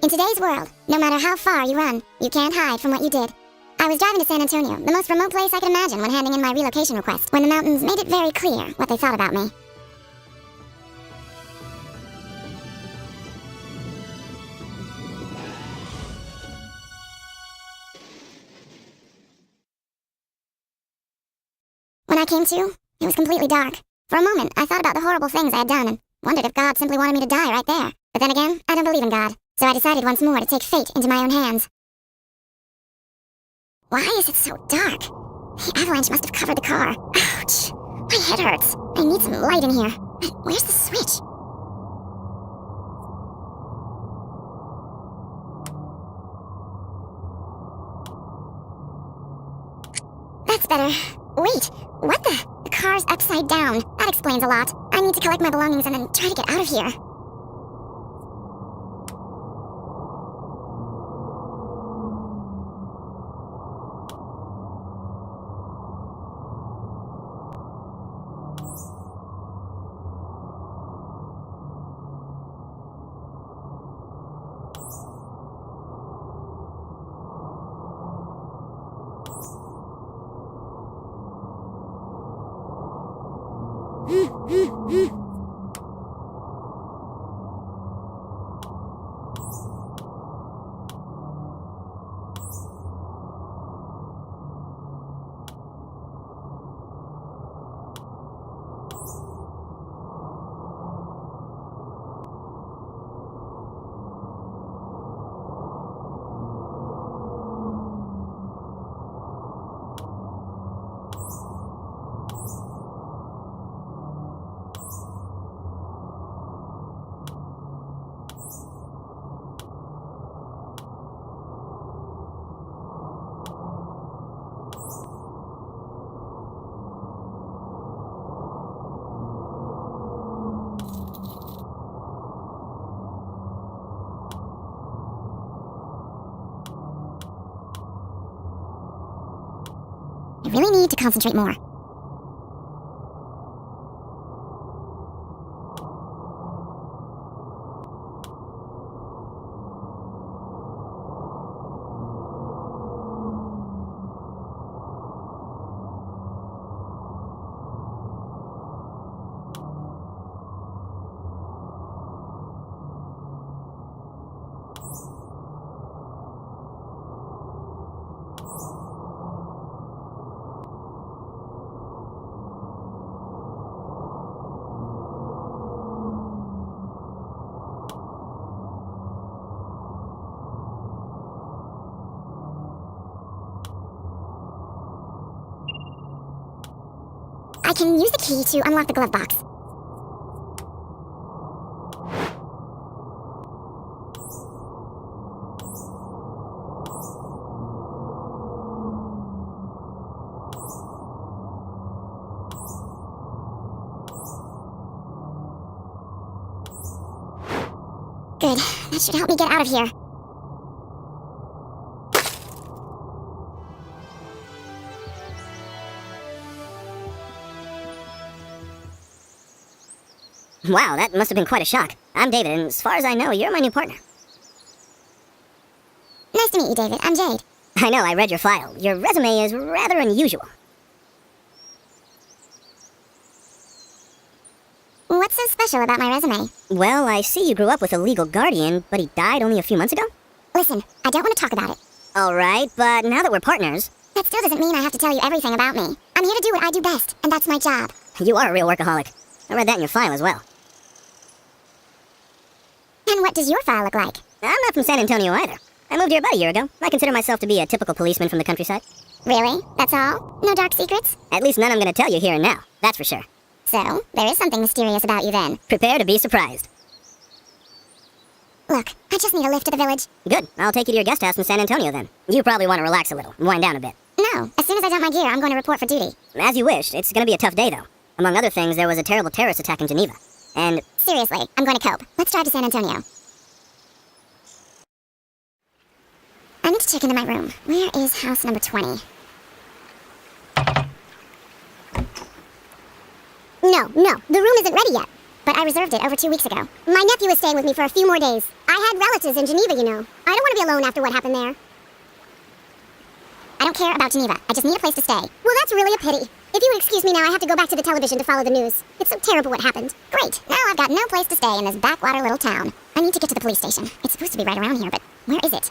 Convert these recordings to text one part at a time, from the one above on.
In today's world, no matter how far you run, you can't hide from what you did. I was driving to San Antonio, the most remote place I could imagine when handing in my relocation request, when the mountains made it very clear what they thought about me. When I came to, it was completely dark. For a moment, I thought about the horrible things I had done and wondered if God simply wanted me to die right there. But then again, I don't believe in God, so I decided once more to take fate into my own hands. Why is it so dark? The avalanche must have covered the car. Ouch! My head hurts. I need some light in here. Where's the switch? That's better. Wait, what the? The car's upside down. That explains a lot. I need to collect my belongings and then try to get out of here. I really need to concentrate more. I can use the key to unlock the glove box. Good. That should help me get out of here. Wow, that must have been quite a shock. I'm David, and as far as I know, you're my new partner. Nice to meet you, David. I'm Jade. I know, I read your file. Your resume is rather unusual. What's so special about my resume? Well, I see you grew up with a legal guardian, but he died only a few months ago? Listen, I don't want to talk about it. Alright, but now that we're partners... That still doesn't mean I have to tell you everything about me. I'm here to do what I do best, and that's my job. You are a real workaholic. I read that in your file as well. And what does your file look like? I'm not from San Antonio either. I moved here about a year ago. I consider myself to be a typical policeman from the countryside. Really? That's all? No dark secrets? At least none I'm gonna tell you here and now. That's for sure. So, there is something mysterious about you then. Prepare to be surprised. Look, I just need a lift to the village. Good. I'll take you to your guest house in San Antonio then. You probably want to relax a little, wind down a bit. No, as soon as I dump my gear, I'm going to report for duty. As you wish. It's gonna be a tough day, though. Among other things, there was a terrible terrorist attack in Geneva. And... Seriously, I'm going to cope. Let's drive to San Antonio. I need to check into my room. Where is house number 20? No, the room isn't ready yet. But I reserved it over 2 weeks ago. My nephew is staying with me for a few more days. I had relatives in Geneva, you know. I don't want to be alone after what happened there. I don't care about Geneva. I just need a place to stay. Well, that's really a pity. If you would excuse me now, I have to go back to the television to follow the news. It's so terrible what happened. Great. Now I've got no place to stay in this backwater little town. I need to get to the police station. It's supposed to be right around here, but where is it?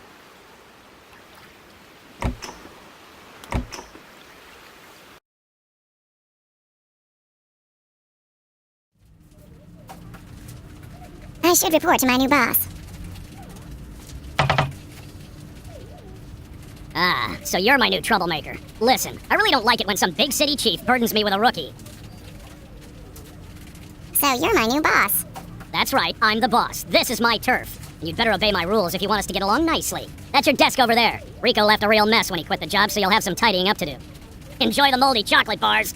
I should report to my new boss. Ah, so you're my new troublemaker. Listen, I really don't like it when some big city chief burdens me with a rookie. So you're my new boss. That's right, I'm the boss. This is my turf. And you'd better obey my rules if you want us to get along nicely. That's your desk over there. Rico left a real mess when he quit the job, so you'll have some tidying up to do. Enjoy the moldy chocolate bars.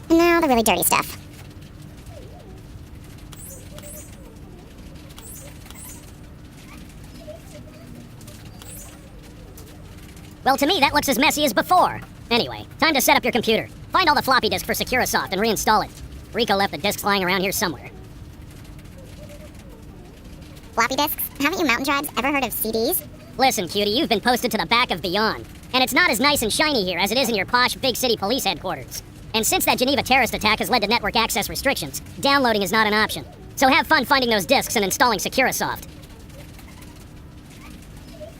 And now the really dirty stuff. Well, to me, that looks as messy as before. Anyway, time to set up your computer. Find all the floppy disk for Securisoft and reinstall it. Rico left the disks lying around here somewhere. Floppy disks? Haven't you mountain tribes ever heard of CDs? Listen, cutie, you've been posted to the back of Beyond. And it's not as nice and shiny here as it is in your posh big city police headquarters. And since that Geneva terrorist attack has led to network access restrictions, downloading is not an option. So have fun finding those disks and installing Securisoft.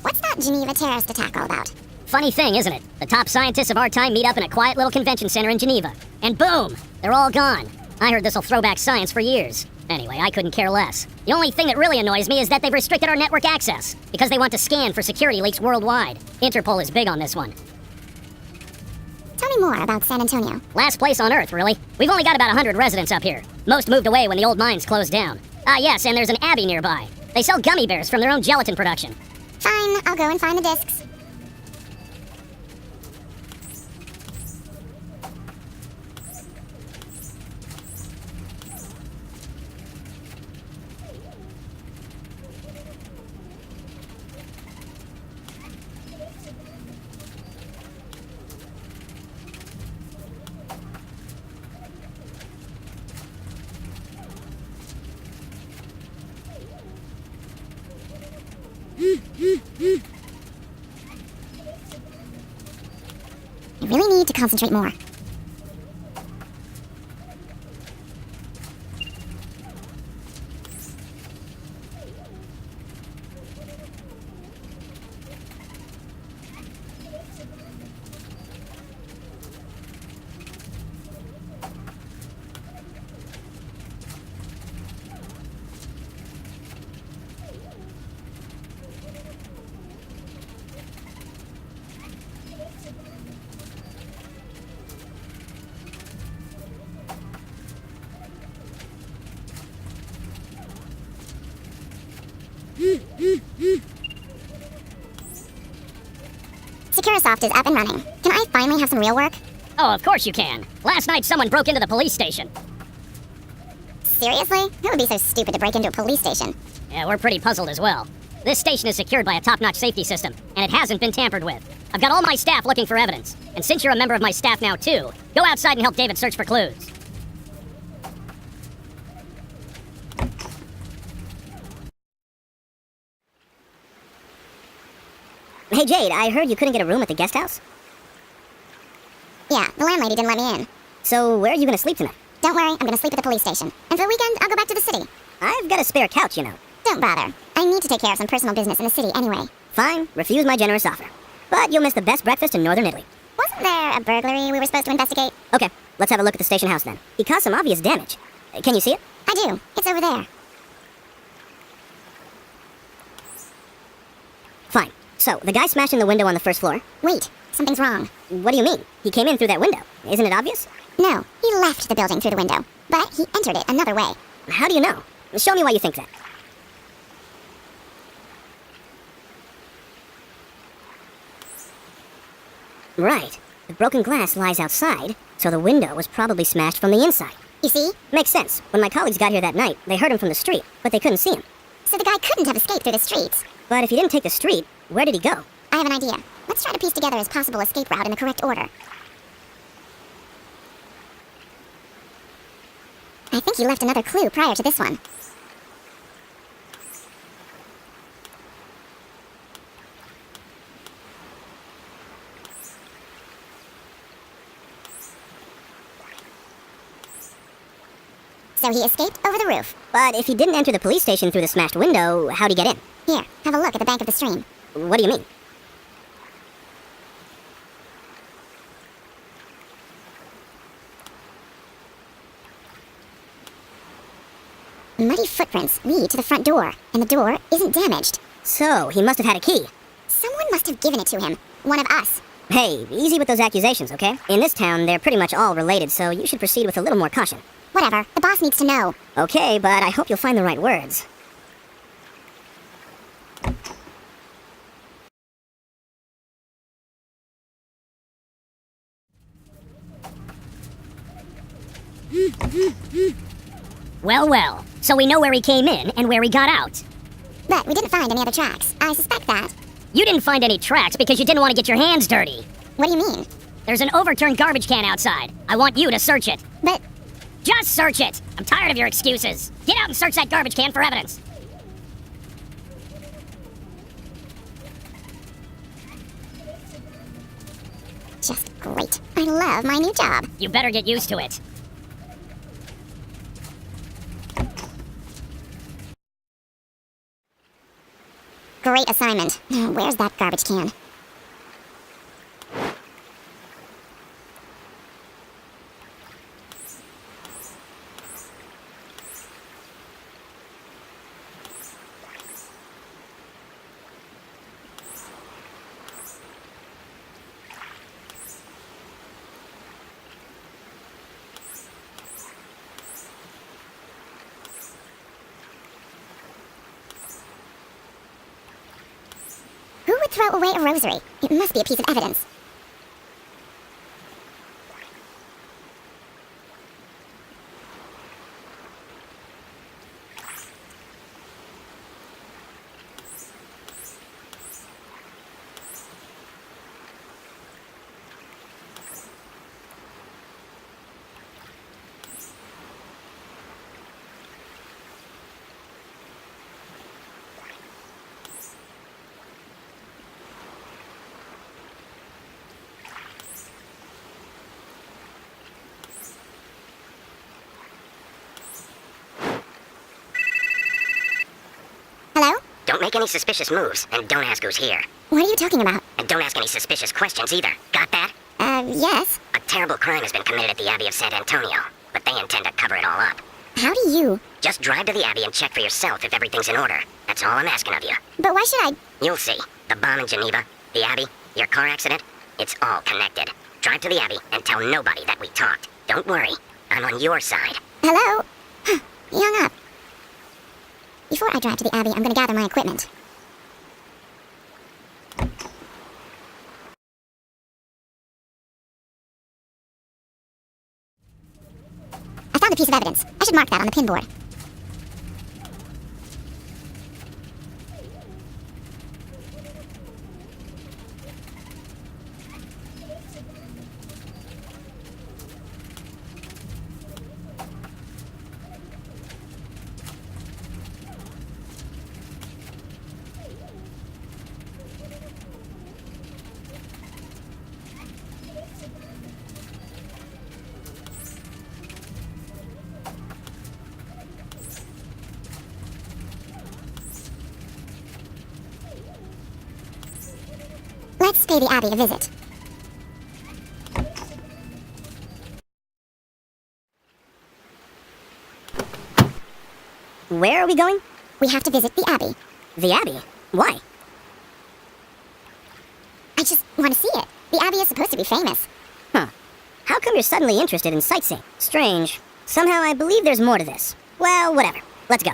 What's that Geneva terrorist attack all about? Funny thing, isn't it? The top scientists of our time meet up in a quiet little convention center in Geneva. And boom! They're all gone. I heard this'll throw back science for years. Anyway, I couldn't care less. The only thing that really annoys me is that they've restricted our network access, because they want to scan for security leaks worldwide. Interpol is big on this one. Tell me more about San Antonio. Last place on Earth, really. We've only got about 100 residents up here. Most moved away when the old mines closed down. Ah, yes, and there's an abbey nearby. They sell gummy bears from their own gelatin production. Fine, I'll go and find the discs. I really need to concentrate more. Soft is up and running. Can I finally have some real work? Oh, of course you can. Last night someone broke into the police station. Seriously? Who would be so stupid to break into a police station? Yeah, we're pretty puzzled as well. This station is secured by a top-notch safety system, and it hasn't been tampered with. I've got all my staff looking for evidence. And since you're a member of my staff now, too, go outside and help David search for clues. Hey, Jade, I heard you couldn't get a room at the guest house. Yeah, the landlady didn't let me in. So where are you gonna sleep tonight? Don't worry, I'm gonna sleep at the police station. And for the weekend, I'll go back to the city. I've got a spare couch, you know. Don't bother. I need to take care of some personal business in the city anyway. Fine, refuse my generous offer. But you'll miss the best breakfast in northern Italy. Wasn't there a burglary we were supposed to investigate? Okay, let's have a look at the station house then. He caused some obvious damage. Can you see it? I do. It's over there. Fine. So, the guy smashed in the window on the first floor. Wait, something's wrong. What do you mean? He came in through that window. Isn't it obvious? No, he left the building through the window, but he entered it another way. How do you know? Show me why you think that. Right. The broken glass lies outside, so the window was probably smashed from the inside. You see? Makes sense. When my colleagues got here that night, they heard him from the street, but they couldn't see him. So the guy couldn't have escaped through the streets. But if he didn't take the street, where did he go? I have an idea. Let's try to piece together his possible escape route in the correct order. I think he left another clue prior to this one. So he escaped over the roof. But if he didn't enter the police station through the smashed window, how'd he get in? Here, have a look at the bank of the stream. What do you mean? Muddy footprints lead to the front door, and the door isn't damaged. So, he must have had a key. Someone must have given it to him. One of us. Hey, easy with those accusations, okay? In this town, they're pretty much all related, so you should proceed with a little more caution. Whatever, the boss needs to know. Okay, but I hope you'll find the right words. Well, well. So we know where he came in and where he got out. But we didn't find any other tracks. I suspect that. You didn't find any tracks because you didn't want to get your hands dirty. What do you mean? There's an overturned garbage can outside. I want you to search it. But Just search it! I'm tired of your excuses. Get out and search that garbage can for evidence. just great. I love my new job. You better get used to it. Great assignment. Where's that garbage can? Who would throw away a rosary? It must be a piece of evidence. Hello? Don't make any suspicious moves, and don't ask who's here. What are you talking about? And don't ask any suspicious questions either. Got that? Yes. A terrible crime has been committed at the Abbey of San Antonio, but they intend to cover it all up. How do you? Just drive to the Abbey and check for yourself if everything's in order. That's all I'm asking of you. But why should I? You'll see. The bomb in Geneva, the Abbey, your car accident, it's all connected. Drive to the Abbey and tell nobody that we talked. Don't worry. I'm on your side. Hello? He hung up. Before I drive to the Abbey, I'm gonna gather my equipment. found a piece of evidence. I should mark that on the pinboard. Let's pay the Abbey a visit. Where are we going? We have to visit the Abbey. The Abbey. Why? I just want to see it. The Abbey is supposed to be famous. Huh. How come you're suddenly interested in sightseeing? Strange. Somehow I believe there's more to this. Well, whatever. Let's go.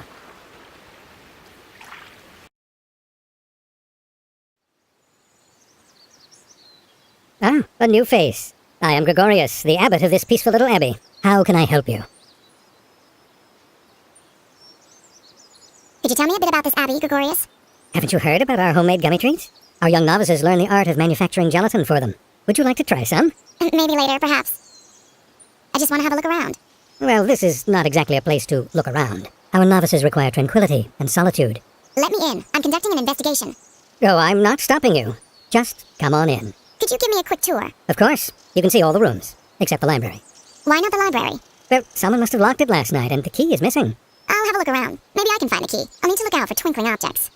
Ah, a new face. I am Gregorius, the abbot of this peaceful little abbey. How can I help you? Could you tell me a bit about this Abbey, Gregorius? Haven't you heard about our homemade gummy treats? Our young novices learn the art of manufacturing gelatin for them. Would you like to try some? Maybe later, perhaps. I just want to have a look around. Well, this is not exactly a place to look around. Our novices require tranquility and solitude. Let me in. I'm conducting an investigation. Oh, I'm not stopping you. Just come on in. Could you give me a quick tour? Of course. You can see all the rooms, except the library. Why not the library? Well, someone must have locked it last night, and the key is missing. I'll have a look around. Maybe I can find the key. I'll need to look out for twinkling objects.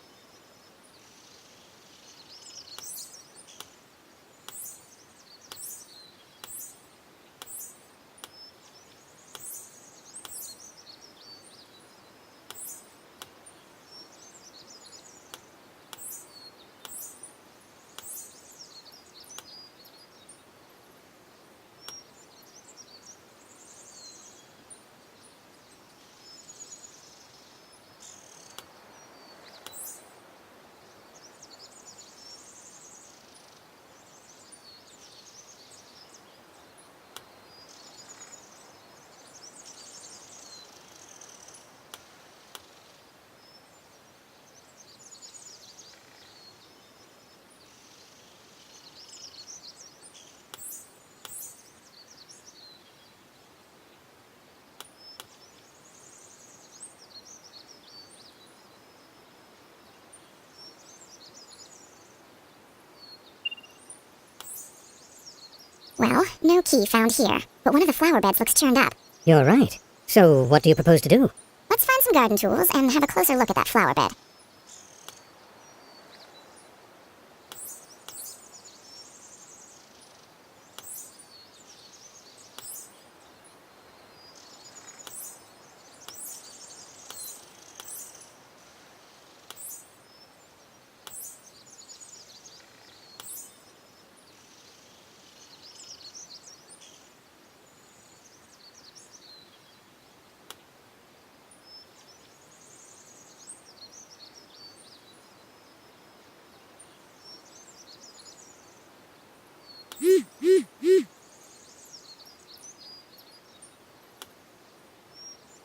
Well, no key found here, but one of the flower beds looks turned up. You're right. So, what do you propose to do? Let's find some garden tools and have a closer look at that flower bed.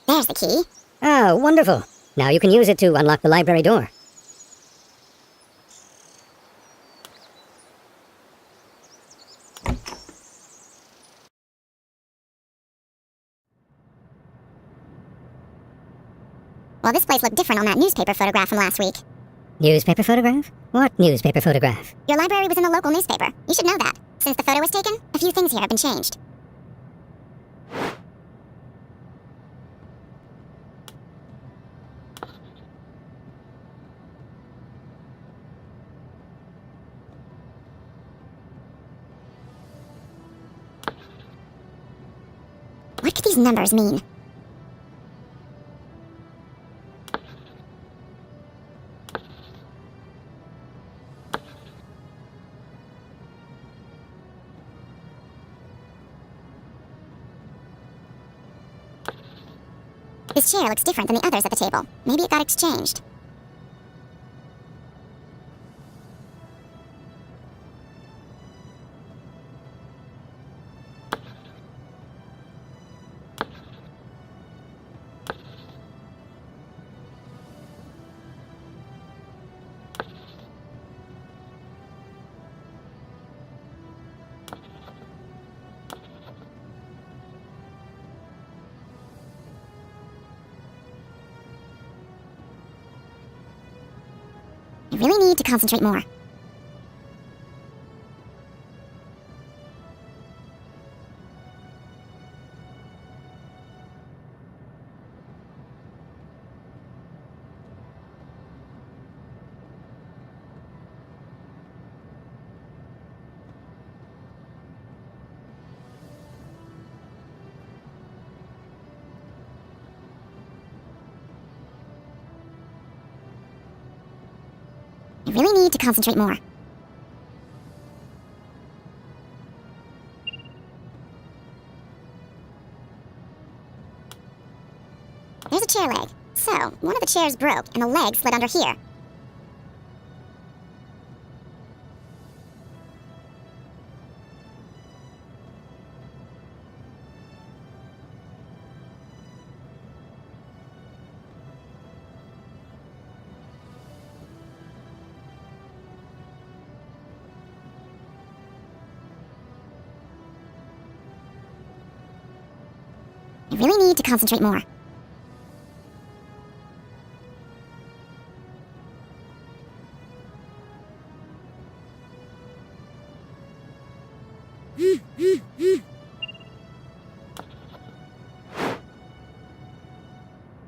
There's the key. Oh, wonderful. Now you can use it to unlock the library door. Well, this place looked different on that newspaper photograph from last week. Newspaper photograph? What newspaper photograph? Your library was in the local newspaper. You should know that. Since the photo was taken, a few things here have been changed. What could these numbers mean? This chair looks different than the others at the table. Maybe it got exchanged. I really need to concentrate more. I really need to concentrate more. There's a chair leg. So, one of the chairs broke and the leg slid under here. I really need to concentrate more.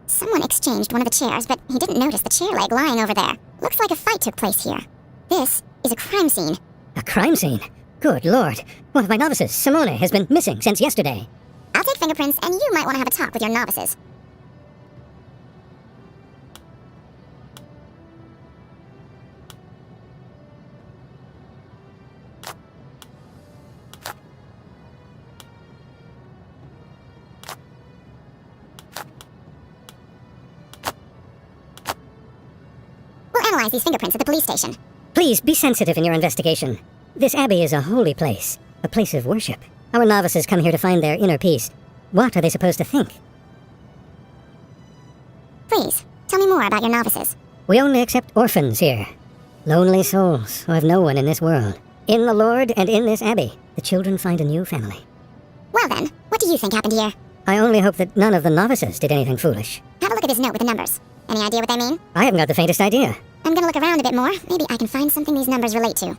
Someone exchanged one of the chairs, but he didn't notice the chair leg lying over there. Looks like a fight took place here. This is a crime scene. A crime scene? Good lord. One of my novices, Simone, has been missing since yesterday. I'll take fingerprints, and you might want to have a talk with your novices. We'll analyze these fingerprints at the police station. Please be sensitive in your investigation. This abbey is a holy place, a place of worship. Our novices come here to find their inner peace. What are they supposed to think? Please, tell me more about your novices. We only accept orphans here. Lonely souls who have no one in this world. In the Lord and in this abbey, the children find a new family. Well then, what do you think happened here? I only hope that none of the novices did anything foolish. Have a look at this note with the numbers. Any idea what they mean? I haven't got the faintest idea. I'm gonna look around a bit more. Maybe I can find something these numbers relate to.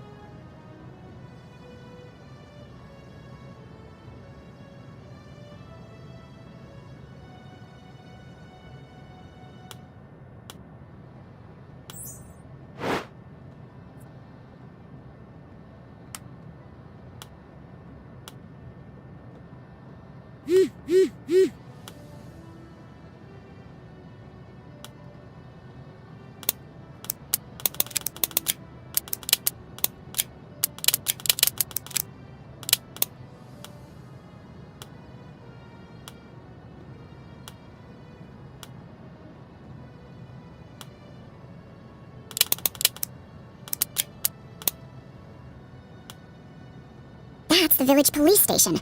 That's the village police station.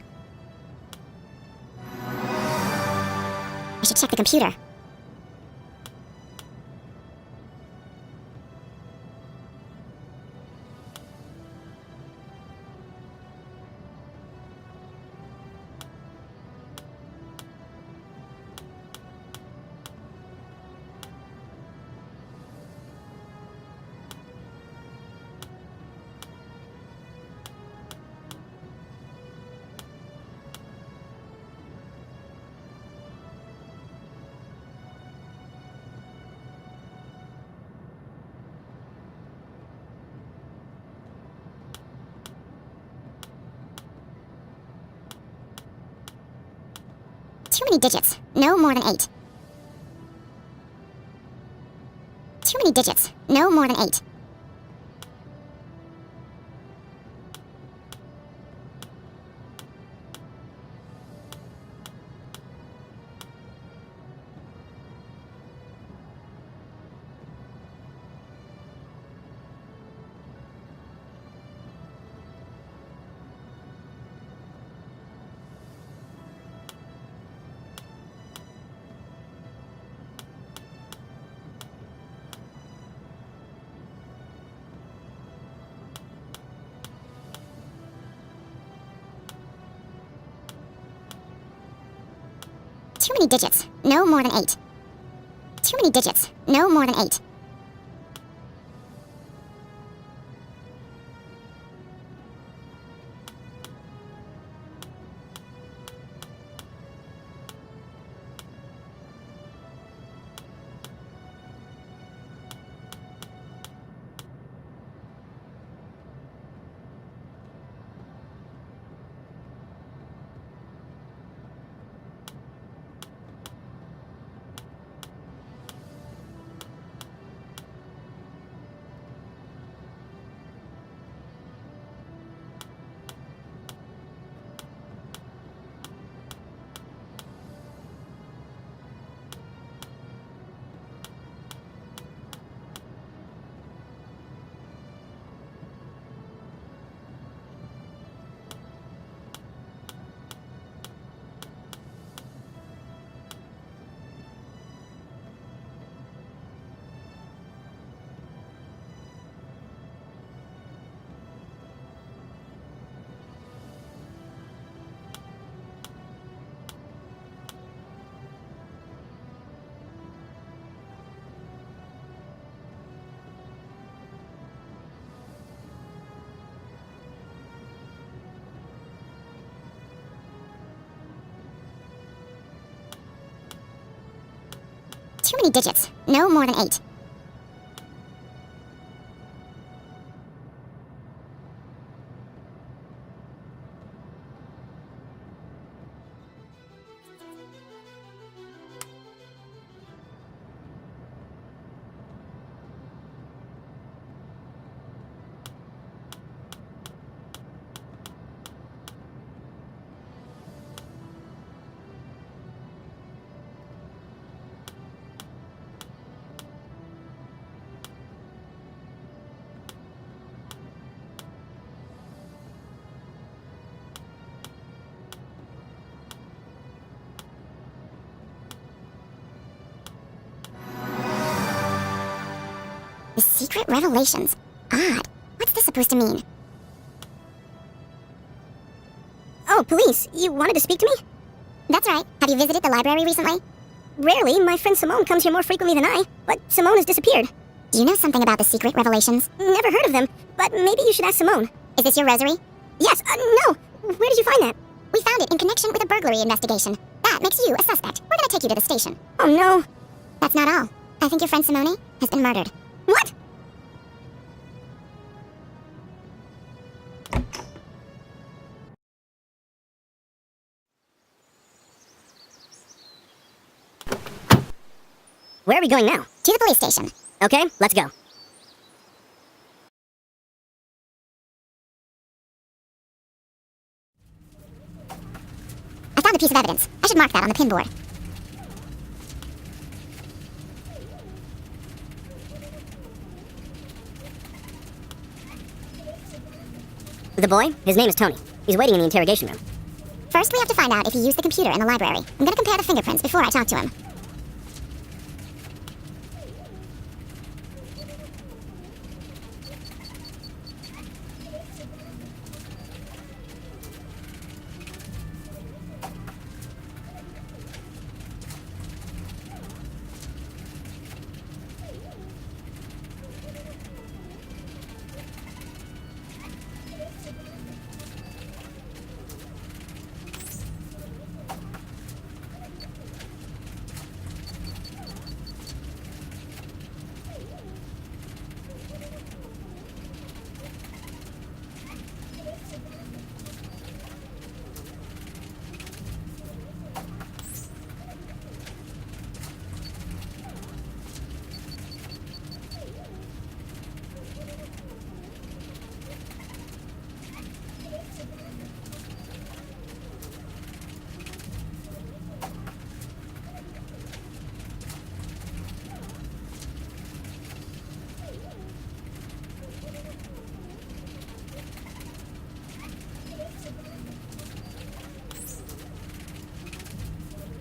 I should check the computer. Too many digits. No more than 8. Too many digits. No more than 8. Too many digits. No more than 8. Too many digits. No more than 8. Too many digits. No more than 8. The secret revelations. Odd. What's this supposed to mean? Oh, police, you wanted to speak to me? That's right. Have you visited the library recently? Rarely. My friend Simone comes here more frequently than I, but Simone has disappeared. Do you know something about the secret revelations? Never heard of them, but maybe you should ask Simone. Is this your rosary? Yes, no. Where did you find that? We found it in connection with a burglary investigation. That makes you a suspect. We're gonna take you to the station. Oh, no. That's not all. I think your friend Simone has been murdered. What? Where are we going now? To the police station. Okay, let's go. I found a piece of evidence. I should mark that on the pinboard. The boy? His name is Tony. He's waiting in the interrogation room. First, we have to find out if he used the computer in the library. I'm gonna compare the fingerprints before I talk to him.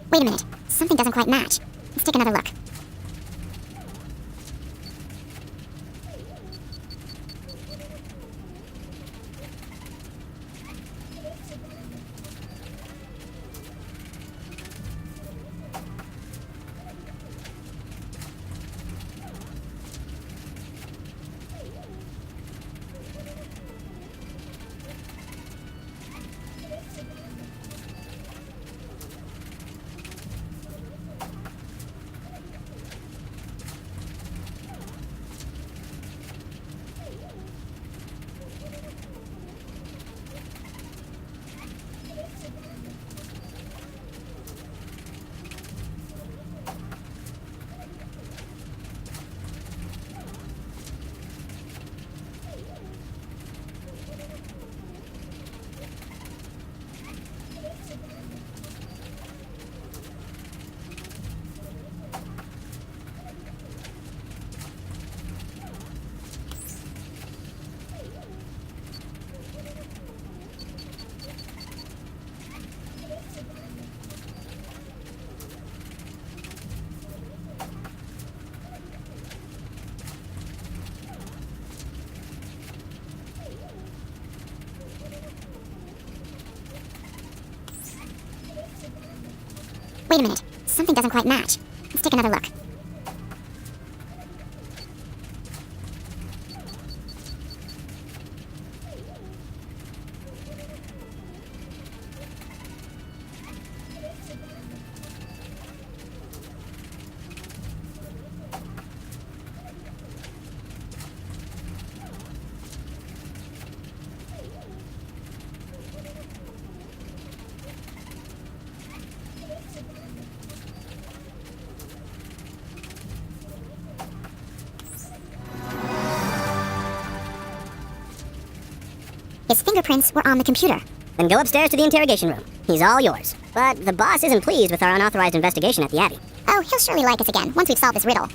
Wait a minute. Something doesn't quite match. Let's take another look. Wait a minute. Something doesn't quite match. Let's take another look. His fingerprints were on the computer. Then go upstairs to the interrogation room. He's all yours. But the boss isn't pleased with our unauthorized investigation at the Abbey. Oh, he'll surely like us again once we've solved this riddle.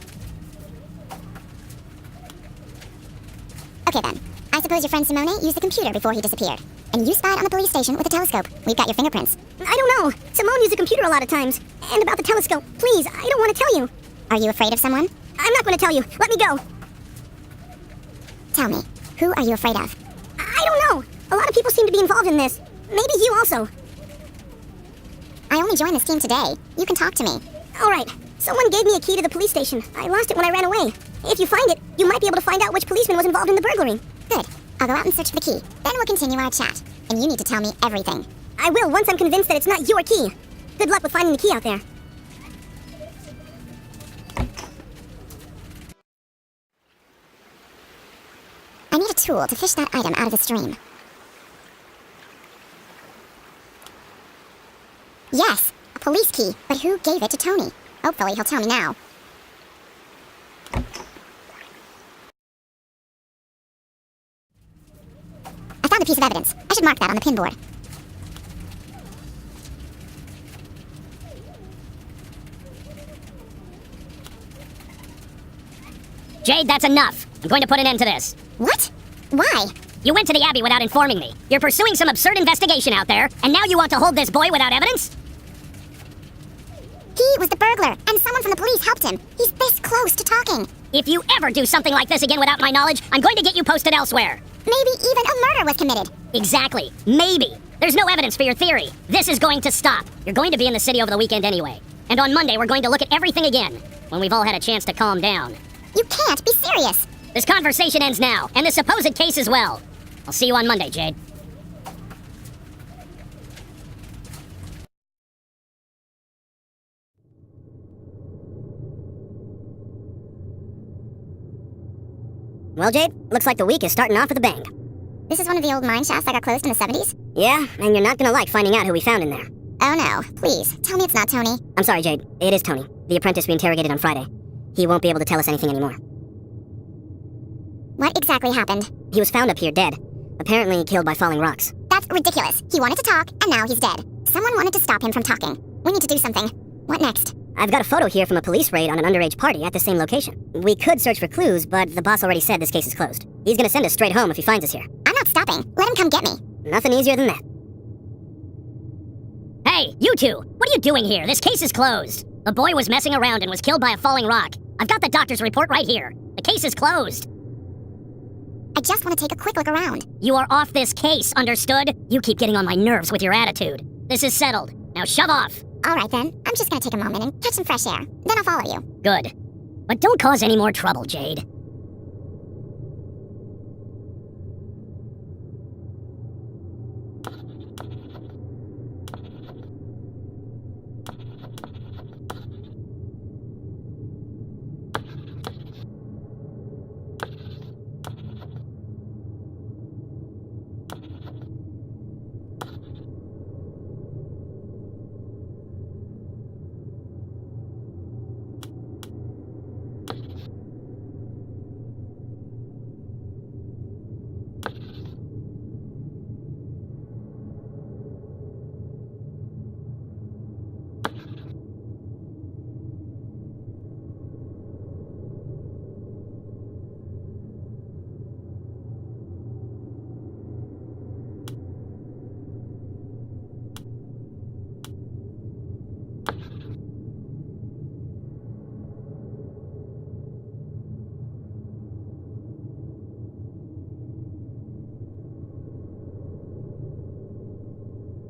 Okay then. I suppose your friend Simone used the computer before he disappeared. And you spied on the police station with a telescope. We've got your fingerprints. I don't know. Simone used the computer a lot of times. And about the telescope. Please, I don't want to tell you. Are you afraid of someone? I'm not going to tell you. Let me go. Tell me, who are you afraid of? I don't know. A lot of people seem to be involved in this. Maybe you also. I only joined this team today. You can talk to me. All right. Someone gave me a key to the police station. I lost it when I ran away. If you find it, you might be able to find out which policeman was involved in the burglary. Good. I'll go out and search for the key. Then we'll continue our chat. And you need to tell me everything. I will once I'm convinced that it's not your key. Good luck with finding the key out there. I need a tool to fish that item out of the stream. Yes, a police key. But who gave it to Tony? Hopefully he'll tell me now. I found a piece of evidence. I should mark that on the pinboard. Jade, that's enough. I'm going to put an end to this. What? Why? You went to the Abbey without informing me. You're pursuing some absurd investigation out there, and now you want to hold this boy without evidence? He was the burglar, and someone from the police helped him. He's this close to talking. If you ever do something like this again without my knowledge, I'm going to get you posted elsewhere. Maybe even a murder was committed. Exactly. Maybe. There's no evidence for your theory. This is going to stop. You're going to be in the city over the weekend anyway. And on Monday, we're going to look at everything again, when we've all had a chance to calm down. You can't be serious. This conversation ends now, and the supposed case as well. I'll see you on Monday, Jade. Well, Jade, looks like the week is starting off with a bang. This is one of the old mine shafts that got closed in the 70s? Yeah, and you're not gonna like finding out who we found in there. Oh no, please, tell me it's not Tony. I'm sorry, Jade. It is Tony, the apprentice we interrogated on Friday. He won't be able to tell us anything anymore. What exactly happened? He was found up here dead. Apparently killed by falling rocks. That's ridiculous. He wanted to talk, and now he's dead. Someone wanted to stop him from talking. We need to do something. What next? I've got a photo here from a police raid on an underage party at the same location. We could search for clues, but the boss already said this case is closed. He's gonna send us straight home if he finds us here. I'm not stopping. Let him come get me. Nothing easier than that. Hey, you two! What are you doing here? This case is closed. The boy was messing around and was killed by a falling rock. I've got the doctor's report right here. The case is closed. I just want to take a quick look around. You are off this case, understood? You keep getting on my nerves with your attitude. This is settled. Now shove off. All right then. I'm just gonna take a moment and catch some fresh air. Then I'll follow you. Good. But don't cause any more trouble, Jade.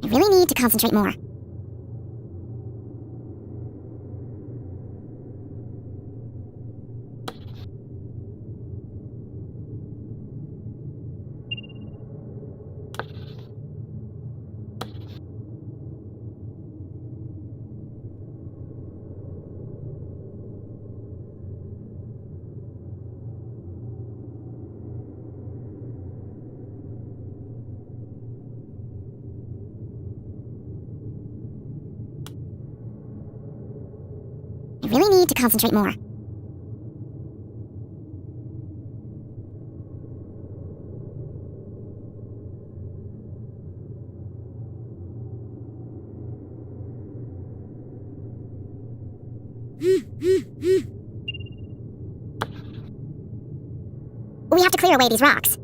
I really need to concentrate more. I really need to concentrate more. clear away these rocks.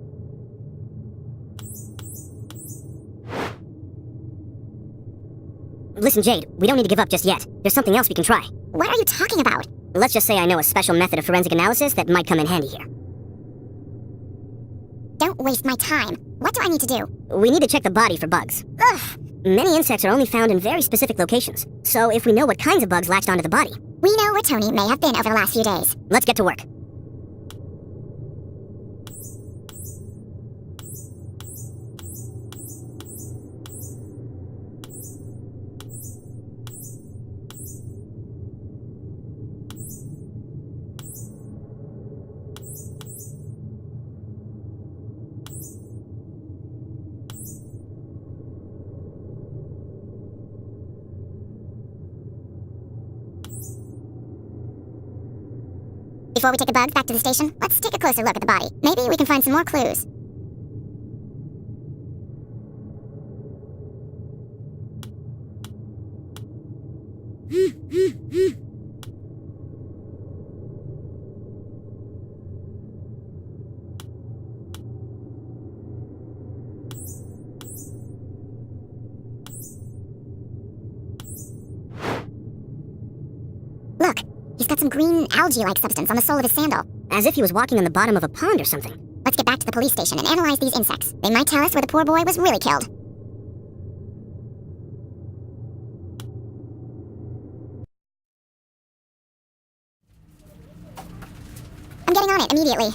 Listen, Jade, we don't need to give up just yet. There's something else we can try. What are you talking about? Let's just say I know a special method of forensic analysis that might come in handy here. Don't waste my time. What do I need to do? We need to check the body for bugs. Ugh! Many insects are only found in very specific locations, so if we know what kinds of bugs latched onto the body, We know where Tony may have been over the last few days. let's get to work. Before we take the bugs back to the station, let's take a closer look at the body. Maybe we can find some more clues. Look, he's got some green algae-like substance on the sole of his sandal. As if he was walking on the bottom of a pond or something. Let's get back to the police station and analyze these insects. They might tell us where the poor boy was really killed. I'm getting on it immediately.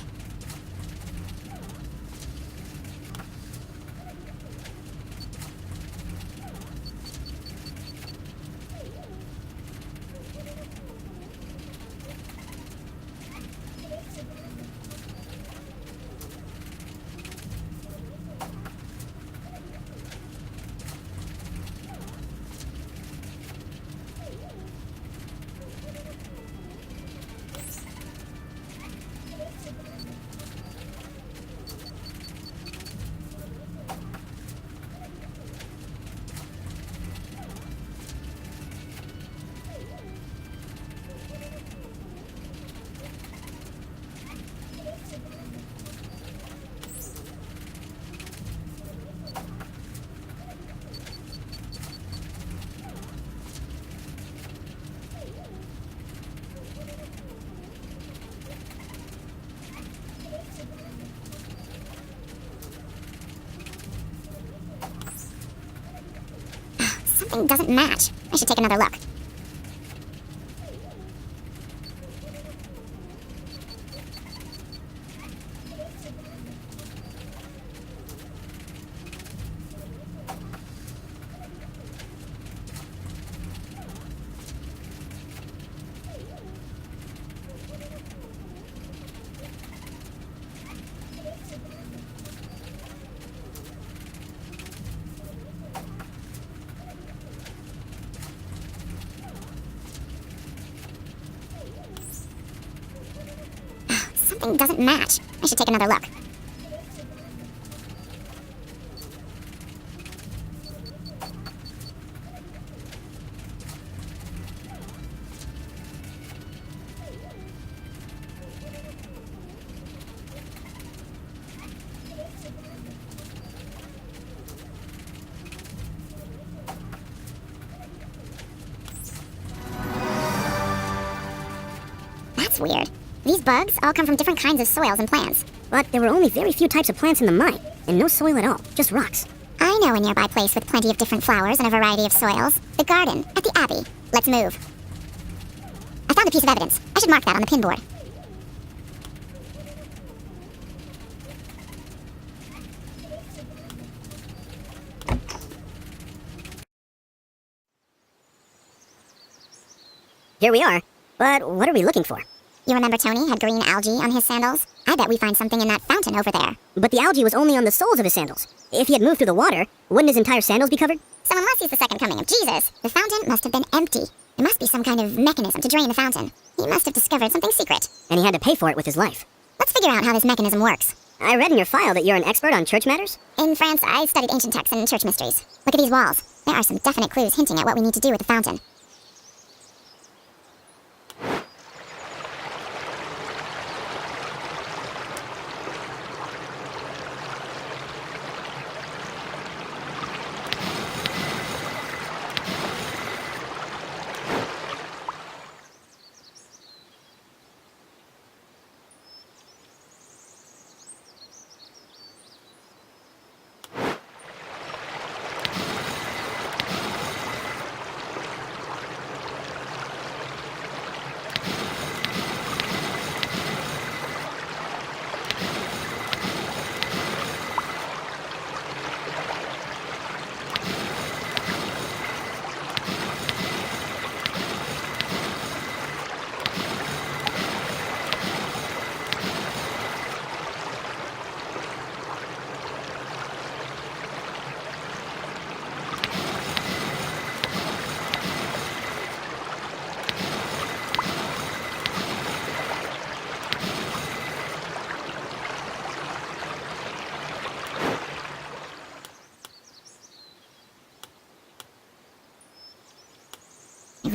Something doesn't match. I should take another look. Something doesn't match. I should take another look. That's weird. These bugs all come from different kinds of soils and plants. But there were only very few types of plants in the mine, and no soil at all, just rocks. I know a nearby place with plenty of different flowers and a variety of soils. The garden at the Abbey. Let's move. I found a piece of evidence. I should mark that on the pinboard. Here we are. But what are we looking for? You remember Tony had green algae on his sandals? I bet we find something in that fountain over there. But the algae was only on the soles of his sandals. If he had moved through the water, wouldn't his entire sandals be covered? So unless he's the second coming of Jesus, the fountain must have been empty. There must be some kind of mechanism to drain the fountain. He must have discovered something secret. And he had to pay for it with his life. Let's figure out how this mechanism works. I read in your file that you're an expert on church matters? In France, I studied ancient texts and church mysteries. Look at these walls. There are some definite clues hinting at what we need to do with the fountain.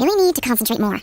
really need to concentrate more.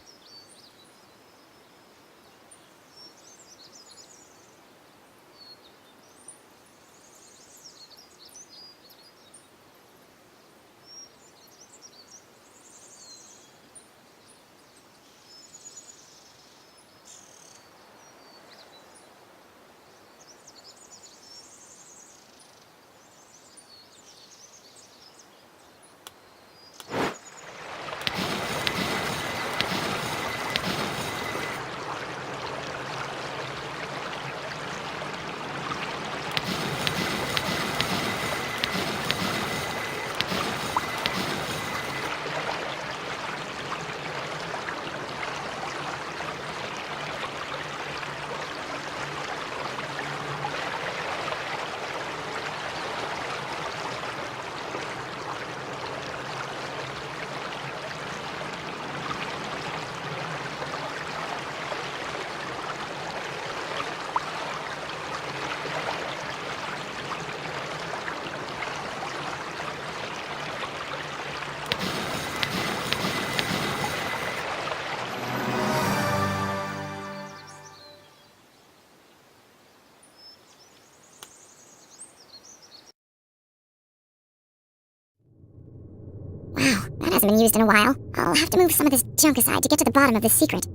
Wow, that hasn't been used in a while. I'll have to move some of this junk aside to get to the bottom of this secret.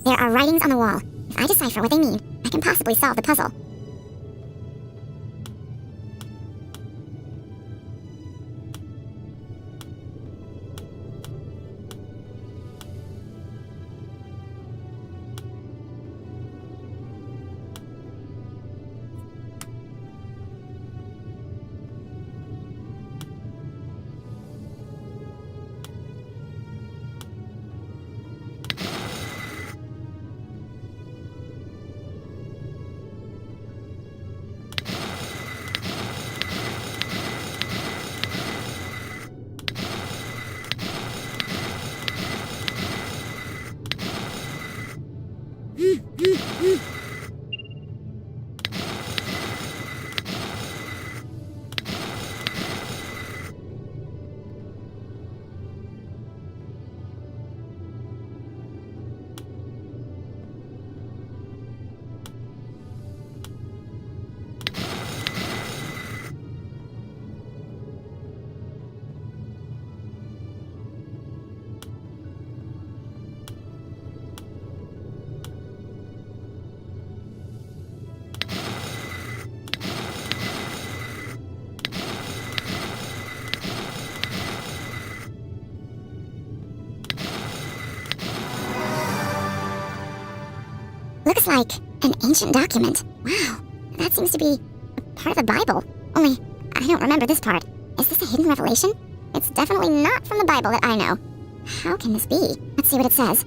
There are writings on the wall. If I decipher what they mean, I can possibly solve the puzzle. Looks like an ancient document. Wow, that seems to be a part of the Bible. Only, I don't remember this part. Is this a hidden revelation? It's definitely not from the Bible that I know. How can this be? Let's see what it says.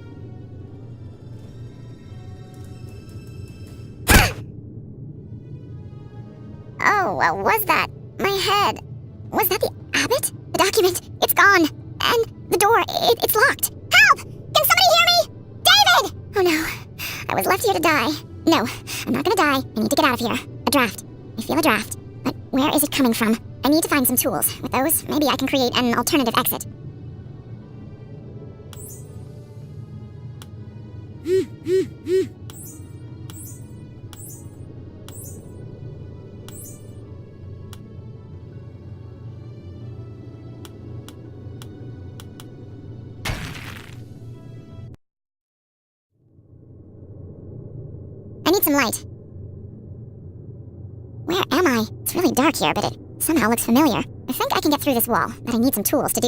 Oh, was that my head? Was that the abbot? The document, it's gone. And the door, it's locked. Help! Can somebody hear me? David! Oh no, I was left here to die. No, I'm not gonna die. I need to get out of here. A draft. I feel a draft. But where is it coming from? I need to find some tools. With those, maybe I can create an alternative exit. I need some light. Where am I? It's really dark here, but it somehow looks familiar. I think I can get through this wall, but I need some tools to do.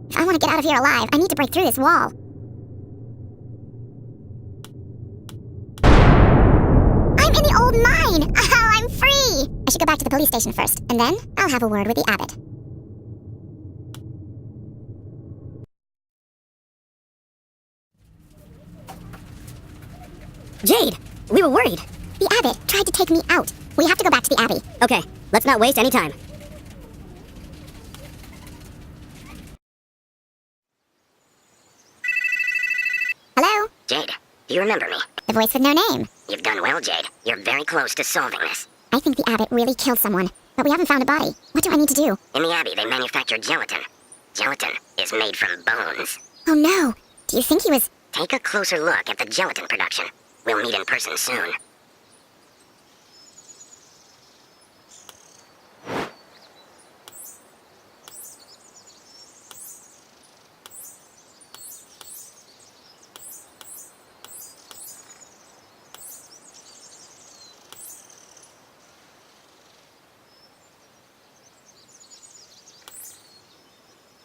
If I want to get out of here alive, I need to break through this wall. I'm in the old mine! Oh, I'm free! I should go back to the police station first, and then I'll have a word with the abbot. Jade, we were worried. The abbot tried to take me out. We have to go back to the abbey. Okay, let's not waste any time. Hello? Jade, do you remember me? The voice with no name. You've done well, Jade. You're very close to solving this. I think the abbot really killed someone, but we haven't found a body. What do I need to do? In the Abbey, they manufacture gelatin. Gelatin is made from bones. Oh no! Do you think he was... Take a closer look at the gelatin production. We'll meet in person soon.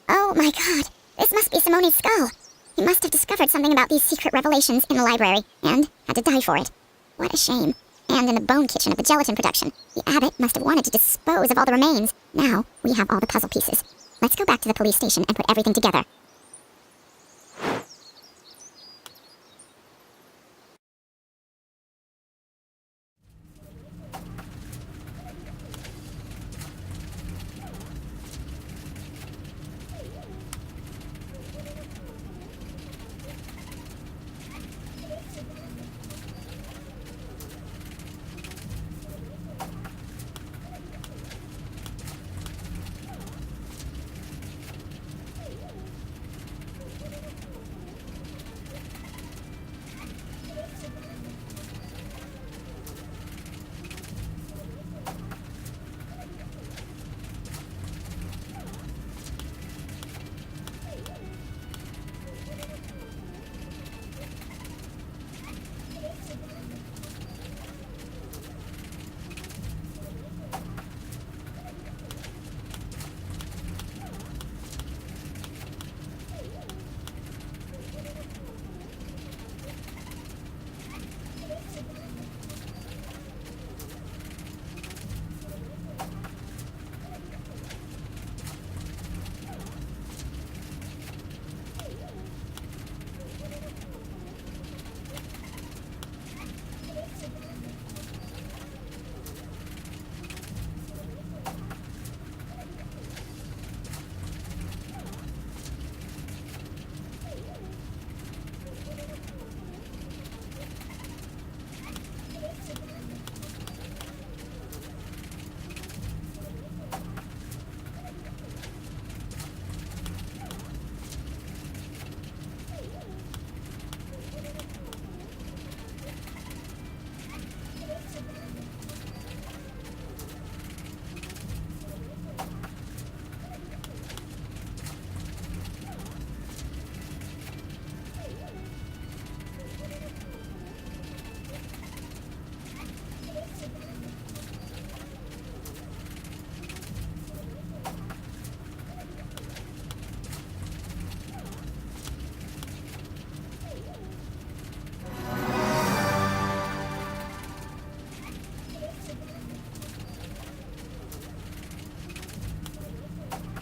Oh my god! This must be Simone's skull! He must have discovered something about these secret revelations in the library, and had to die for it. What a shame. And in the bone kitchen of the gelatin production, the abbot must have wanted to dispose of all the remains. Now, we have all the puzzle pieces. Let's go back to the police station and put everything together.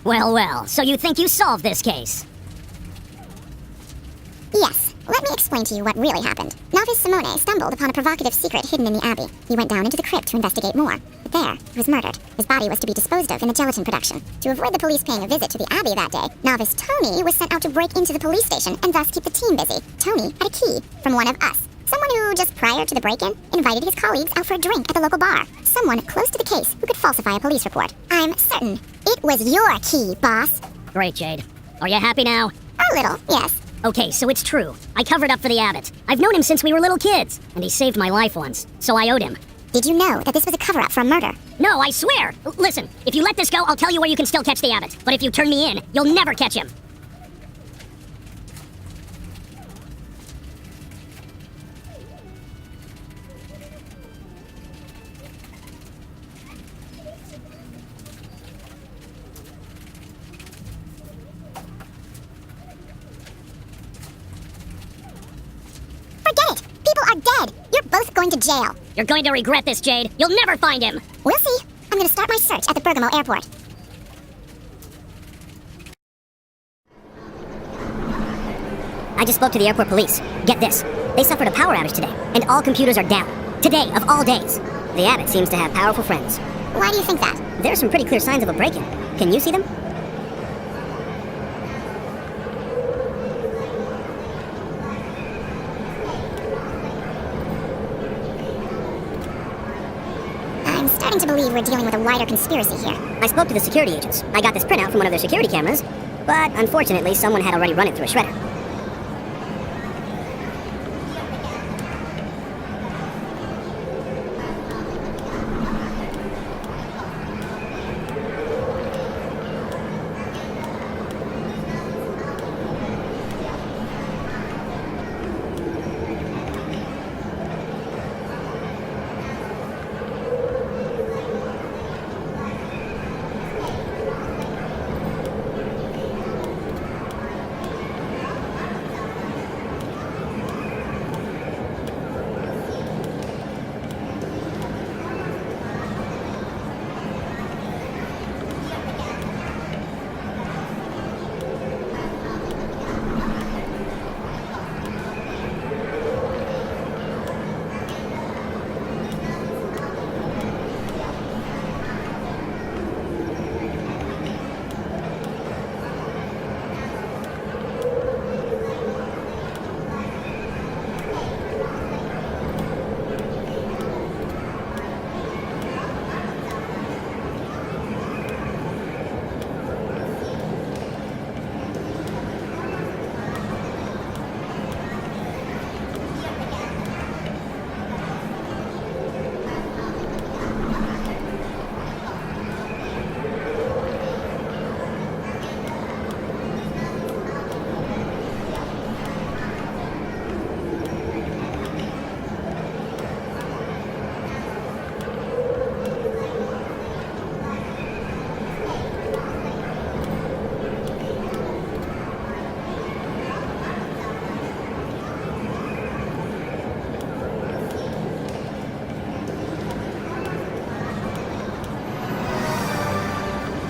Well, well, so you think you solved this case? Yes. Let me explain to you what really happened. Novice Simone stumbled upon a provocative secret hidden in the Abbey. He went down into the crypt to investigate more. But there, he was murdered. His body was to be disposed of in a gelatin production. To avoid the police paying a visit to the Abbey that day, Novice Tony was sent out to break into the police station and thus keep the team busy. Tony had a key from one of us. Someone who, just prior to the break-in, invited his colleagues out for a drink at the local bar. Someone close to the case who could falsify a police report. I'm certain it was your key, boss. Great, Jade. Are you happy now? A little, yes. Okay, so it's true. I covered up for the Abbott. I've known him since we were little kids, and he saved my life once, so I owed him. Did you know that this was a cover-up for a murder? No, I swear! Listen, if you let this go, I'll tell you where you can still catch the Abbott. But if you turn me in, you'll never catch him. Forget it! People are dead! You're both going to jail. You're going to regret this, Jade. You'll never find him! We'll see. I'm gonna start my search at the Bergamo airport. I just spoke to the airport police. Get this. They suffered a power outage today, and all computers are down. Today, of all days. The Abbott seems to have powerful friends. Why do you think that? There's some pretty clear signs of a break-in. Can you see them? I'm starting to believe we're dealing with a wider conspiracy here. I spoke to the security agents. I got this printout from one of their security cameras, but unfortunately someone had already run it through a shredder.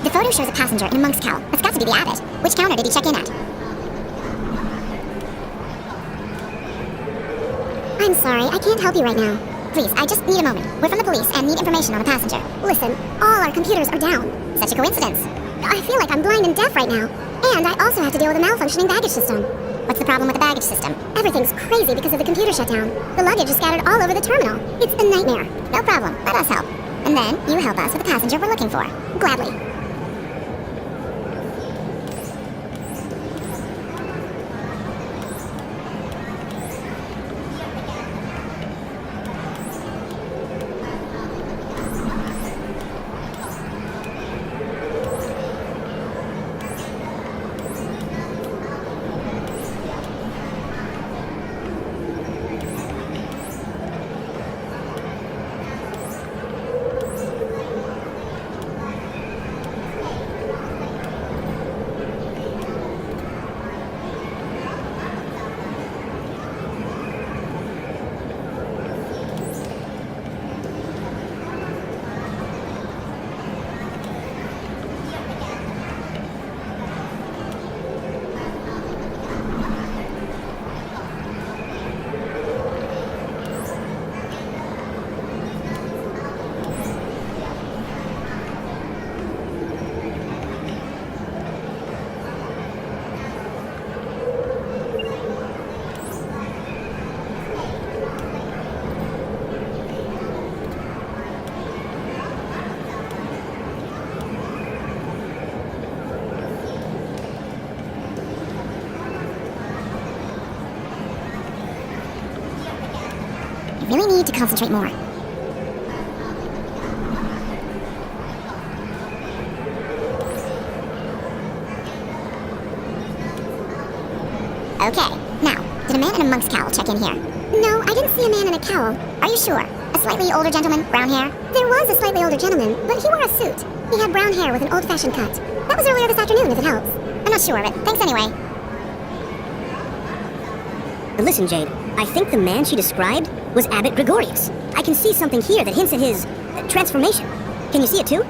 The photo shows a passenger in a monk's cowl. That's got to be the Abbott. Which counter did he check in at? I'm sorry, I can't help you right now. Please, I just need a moment. We're from the police and need information on a passenger. Listen, all our computers are down. Such a coincidence. I feel like I'm blind and deaf right now. And I also have to deal with a malfunctioning baggage system. What's the problem with the baggage system? Everything's crazy because of the computer shutdown. The luggage is scattered all over the terminal. It's a nightmare. No problem. Let us help. And then you help us with the passenger we're looking for. Gladly. really need to concentrate more. Okay, now, did a man in a monk's cowl check in here? No, I didn't see a man in a cowl. Are you sure? A slightly older gentleman, brown hair? There was a slightly older gentleman, but he wore a suit. He had brown hair with an old-fashioned cut. That was earlier this afternoon, if it helps. I'm not sure, but thanks anyway. Listen, Jade, I think the man she described was Abbot Gregorius. I can see something here that hints at his transformation. Can you see it too?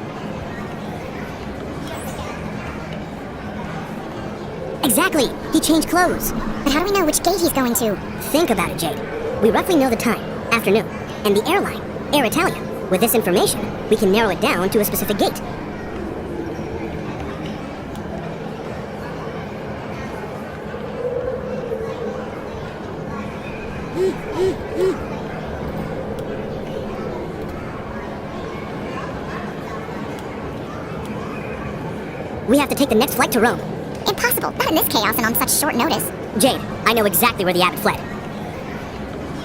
Exactly! He changed clothes. But how do we know which gate he's going to? Think about it, Jade. We roughly know the time, afternoon, and the airline, Air Italia. With this information, we can narrow it down to a specific gate. We have to take the next flight to Rome. Impossible. Not in this chaos and on such short notice. Jade, I know exactly where the abbot fled.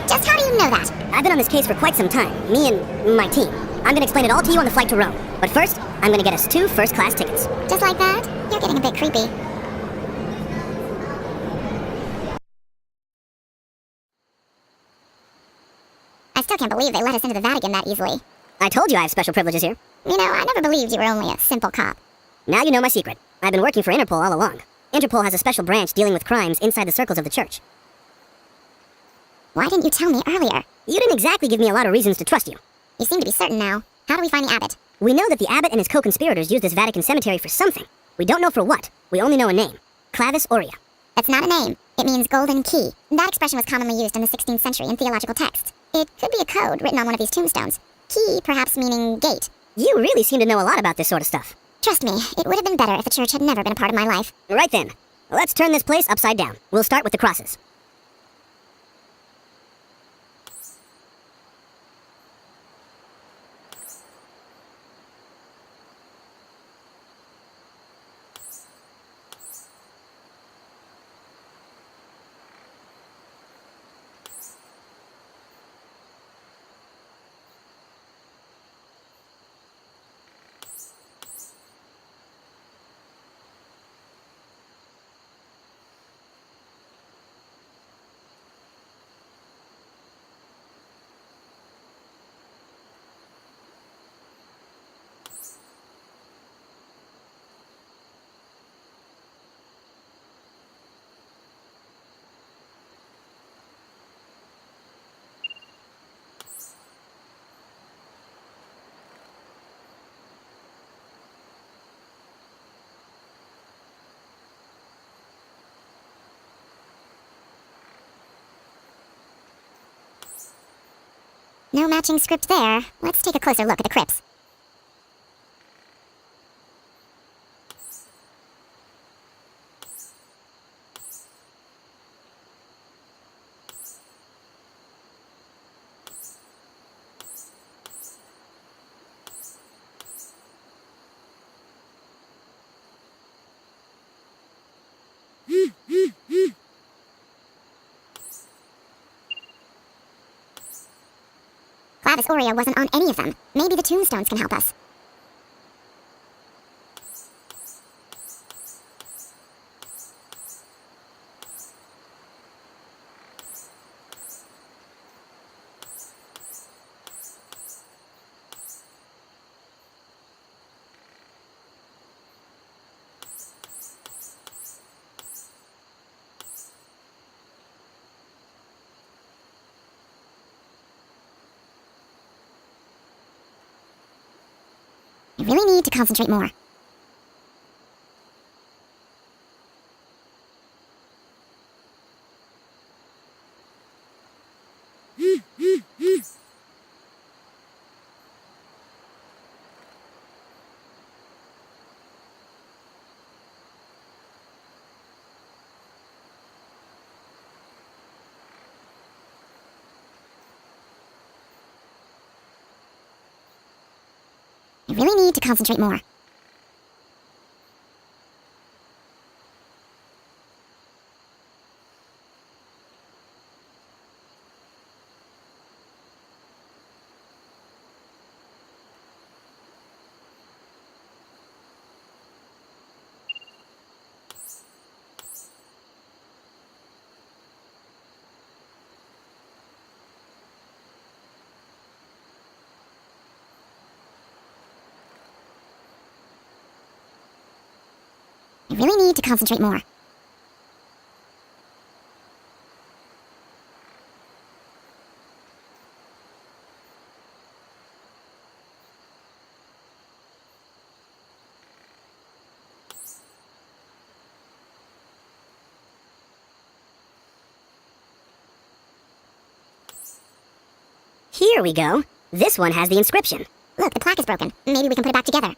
Just how do you know that? I've been on this case for quite some time, me and my team. I'm gonna explain it all to you on the flight to Rome. But first, I'm gonna get us 2 first-class tickets. Just like that? You're getting a bit creepy. I still can't believe they let us into the Vatican that easily. I told you I have special privileges here. You know, I never believed you were only a simple cop. Now you know my secret. I've been working for Interpol all along. Interpol has a special branch dealing with crimes inside the circles of the church. Why didn't you tell me earlier? You didn't exactly give me a lot of reasons to trust you. You seem to be certain now. How do we find the abbot? We know that the abbot and his co-conspirators used this Vatican cemetery for something. We don't know for what. We only know a name. Clavis Aurea. That's not a name. It means golden key. That expression was commonly used in the 16th century in theological texts. It could be a code written on one of these tombstones. Key, perhaps meaning gate. You really seem to know a lot about this sort of stuff. Trust me, it would have been better if the church had never been a part of my life. Right then. Let's turn this place upside down. We'll start with the crosses. No matching script there. Let's take a closer look at the crypts. Clavis Aurea wasn't on any of them. Maybe the tombstones can help us. I really need to concentrate more. I really need to concentrate more. really need to concentrate more. Here we go. This one has the inscription. Look, the plaque is broken. Maybe we can put it back together.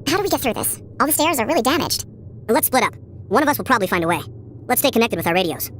How do we get through this? All the stairs are really damaged. Let's split up. One of us will probably find a way. Let's stay connected with our radios.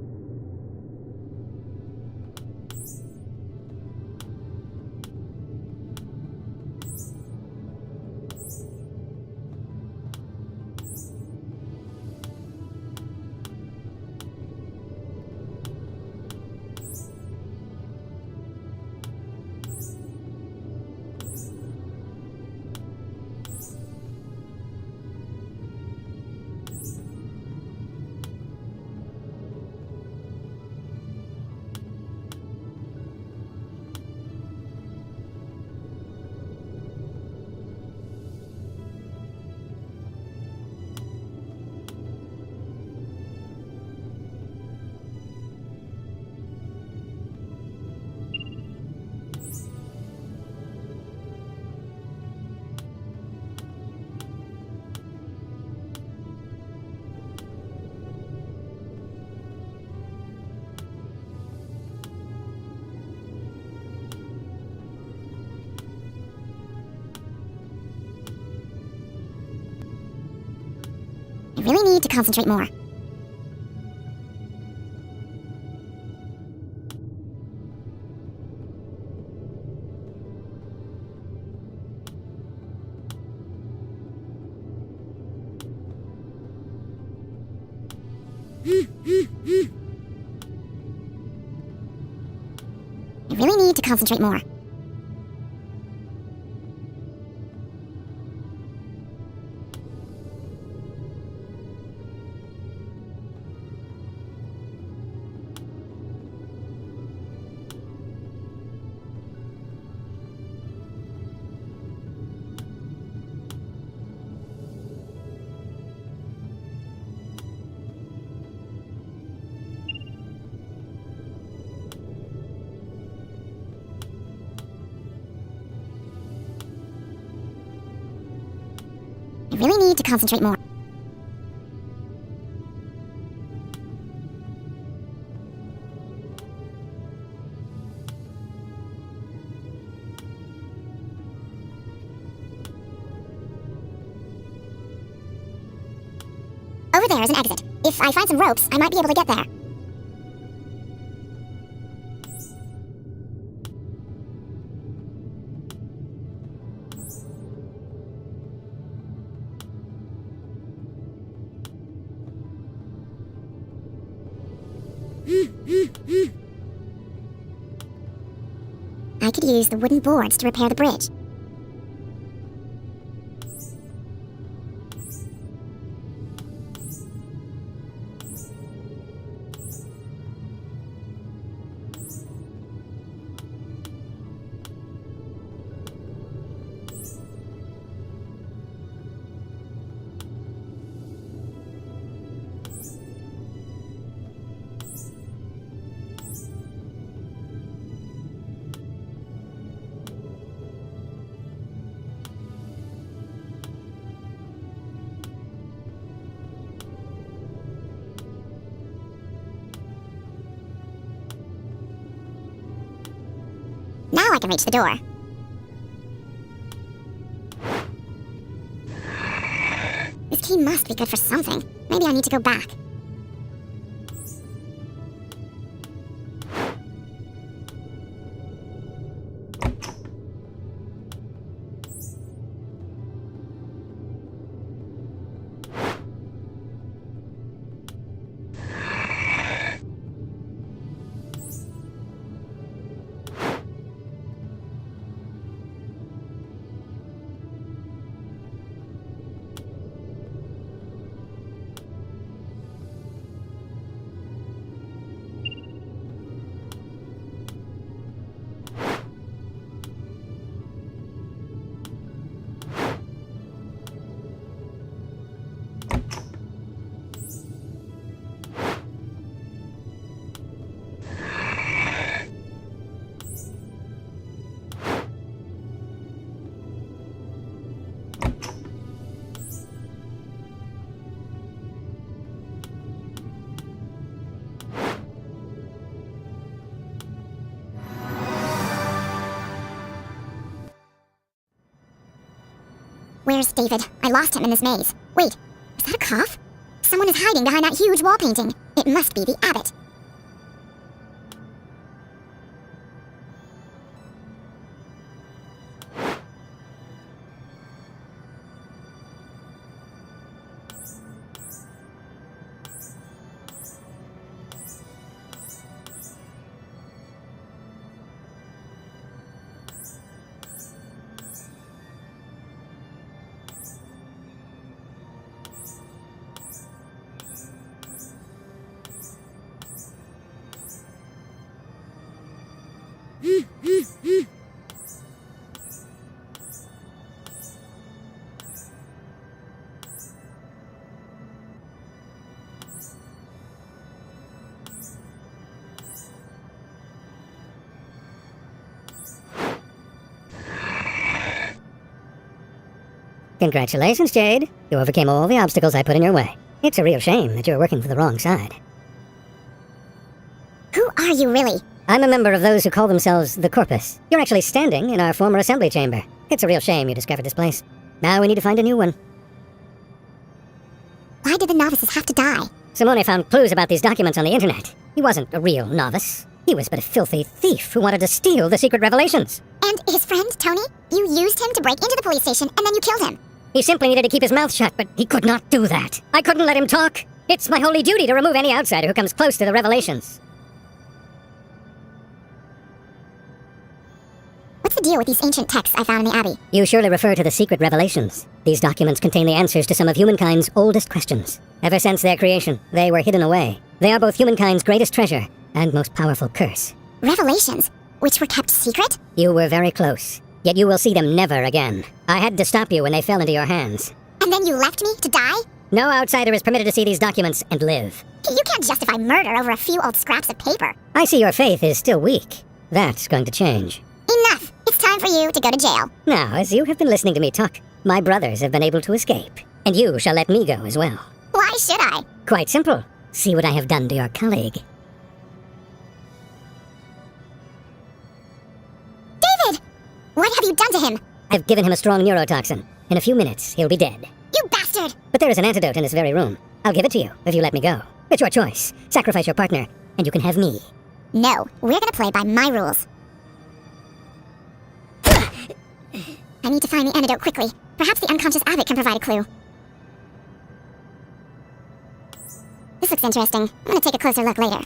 I really need to concentrate more. I really need to concentrate more. I really need to concentrate more. is an exit. If I find some ropes, I might be able to get there. I could use the wooden boards to repair the bridge. Now I can reach the door. This key must be good for something. Maybe I need to go back. Where's David? I lost him in this maze. Wait, is that a cough? Someone is hiding behind that huge wall painting. It must be the abbot. Congratulations, Jade. You overcame all the obstacles I put in your way. It's a real shame that you're working for the wrong side. Who are you really? I'm a member of those who call themselves the Corpus. You're actually standing in our former assembly chamber. It's a real shame you discovered this place. Now we need to find a new one. Why did the novices have to die? Simone found clues about these documents on the internet. He wasn't a real novice. He was but a filthy thief who wanted to steal the secret revelations. And his friend, Tony? You used him to break into the police station and then you killed him. He simply needed to keep his mouth shut, but he could not do that. I couldn't let him talk. It's my holy duty to remove any outsider who comes close to the revelations. What's the deal with these ancient texts I found in the Abbey? You surely refer to the secret revelations. These documents contain the answers to some of humankind's oldest questions. Ever since their creation, they were hidden away. They are both humankind's greatest treasure and most powerful curse. Revelations? Which were kept secret? You were very close, yet you will see them never again. I had to stop you when they fell into your hands. And then you left me to die? No outsider is permitted to see these documents and live. You can't justify murder over a few old scraps of paper. I see your faith is still weak. That's going to change. Enough! It's time for you to go to jail. Now, as you have been listening to me talk, my brothers have been able to escape, and you shall let me go as well. Why should I? Quite simple. See what I have done to your colleague. David! What have you done to him? I've given him a strong neurotoxin. In a few minutes, he'll be dead. You bastard! bastard! But there is an antidote in this very room. I'll give it to you if you let me go. It's your choice. Sacrifice your partner, and you can have me. No, we're gonna play by my rules. I need to find the antidote quickly. Perhaps the unconscious Abbott can provide a clue. This looks interesting. I'm gonna take a closer look later.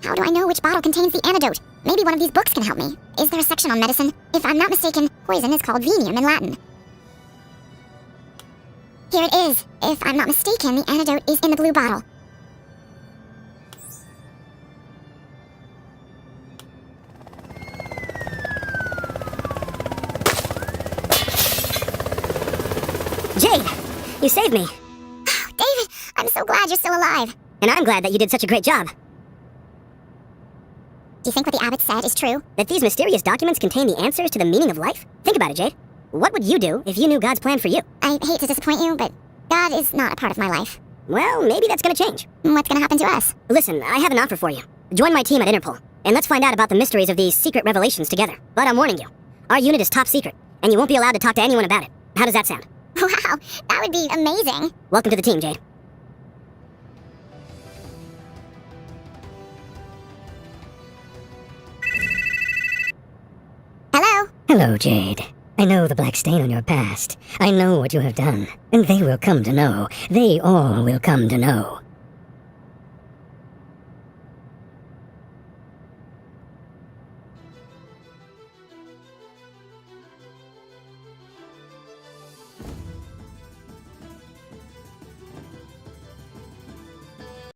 How do I know which bottle contains the antidote? Maybe one of these books can help me. Is there a section on medicine? If I'm not mistaken, poison is called venium in Latin. Here it is. If I'm not mistaken, the antidote is in the blue bottle. Jade, you saved me. David, I'm so glad you're still alive. And I'm glad that you did such a great job. Do you think what the Abbot said is true? That these mysterious documents contain the answers to the meaning of life? Think about it, Jade. What would you do if you knew God's plan for you? I hate to disappoint you, but God is not a part of my life. Well, maybe that's gonna change. What's gonna happen to us? Listen, I have an offer for you. Join my team at Interpol, and let's find out about the mysteries of these secret revelations together. But I'm warning you, our unit is top secret, and you won't be allowed to talk to anyone about it. How does that sound? Wow, that would be amazing. Welcome to the team, Jade. Hello? Hello, Jade. I know the black stain on your past. I know what you have done. And they will come to know. They all will come to know.